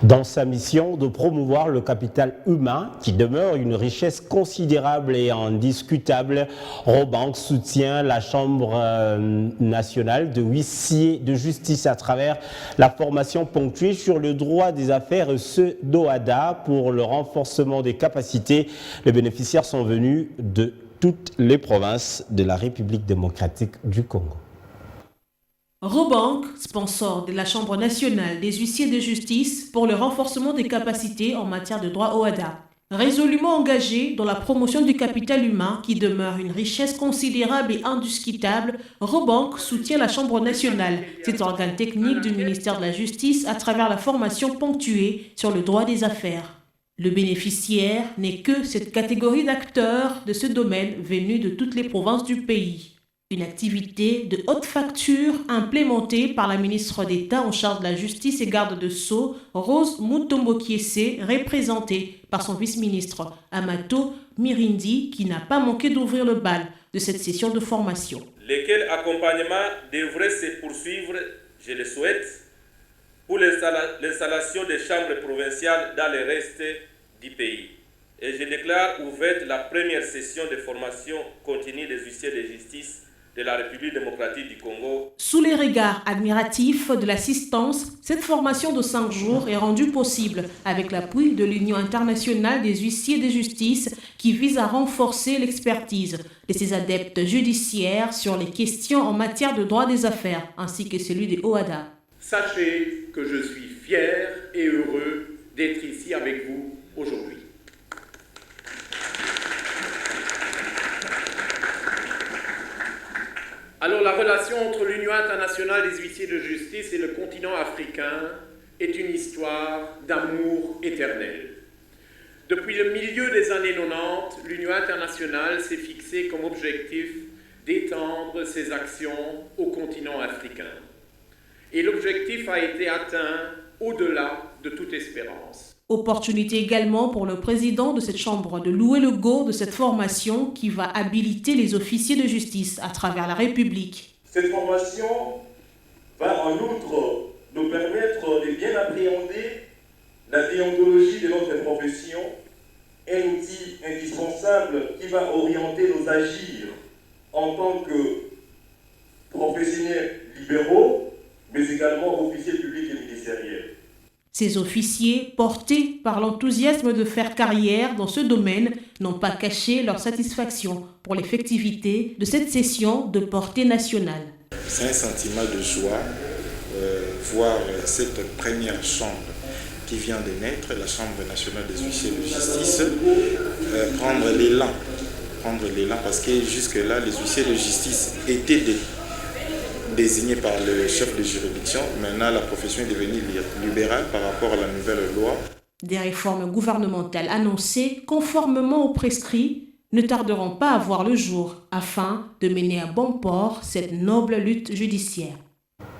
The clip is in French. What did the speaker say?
Dans sa mission de promouvoir le capital humain, qui demeure une richesse considérable et indiscutable, Robank soutient la Chambre nationale de huissiers de justice à travers la formation ponctuée sur le droit des affaires et ce d'OHADA pour le renforcement des capacités. Les bénéficiaires sont venus de toutes les provinces de la République démocratique du Congo. Robank, sponsor de la Chambre nationale des huissiers de justice pour le renforcement des capacités en matière de droit OHADA. Résolument engagé dans la promotion du capital humain qui demeure une richesse considérable et indiscutable, Robank soutient la Chambre nationale, cet organe technique du ministère de la Justice à travers la formation ponctuée sur le droit des affaires. Le bénéficiaire n'est que cette catégorie d'acteurs de ce domaine venus de toutes les provinces du pays. Une activité de haute facture implémentée par la ministre d'État en charge de la justice et garde de Sceaux, Rose Mutombo Kiese, représentée par son vice-ministre Amato Mirindi, qui n'a pas manqué d'ouvrir le bal de cette session de formation. Lesquels accompagnement devrait se poursuivre, je le souhaite, pour l'installation des chambres provinciales dans le reste du pays. Et je déclare ouverte la première session de formation continue des huissiers de justice de la République démocratique du Congo. Sous les regards admiratifs de l'assistance, cette formation de 5 jours est rendue possible avec l'appui de l'Union internationale des huissiers de justice qui vise à renforcer l'expertise de ses adeptes judiciaires sur les questions en matière de droit des affaires ainsi que celui des OHADA. Sachez que je suis fier et heureux d'être ici avec vous aujourd'hui. Alors la relation entre l'Union internationale des huissiers de justice et le continent africain est une histoire d'amour éternel. Depuis le milieu des années 90, l'Union internationale s'est fixée comme objectif d'étendre ses actions au continent africain. Et l'objectif a été atteint au-delà de toute espérance. Opportunité également pour le président de cette chambre de louer le go de cette formation qui va habiliter les officiers de justice à travers la République. Cette formation va en outre nous permettre de bien appréhender la déontologie de notre profession, un outil indispensable qui va orienter nos agirs en tant que professionnels libéraux, mais également officiers publics et ministériels. Ces officiers, portés par l'enthousiasme de faire carrière dans ce domaine, n'ont pas caché leur satisfaction pour l'effectivité de cette session de portée nationale. C'est un sentiment de joie voir cette première chambre qui vient de naître, la Chambre nationale des huissiers de justice, prendre l'élan parce que jusque-là, les huissiers de justice étaient désigné par le chef de juridiction. Maintenant, la profession est devenue libérale par rapport à la nouvelle loi. Des réformes gouvernementales annoncées conformément aux prescrits ne tarderont pas à voir le jour afin de mener à bon port cette noble lutte judiciaire.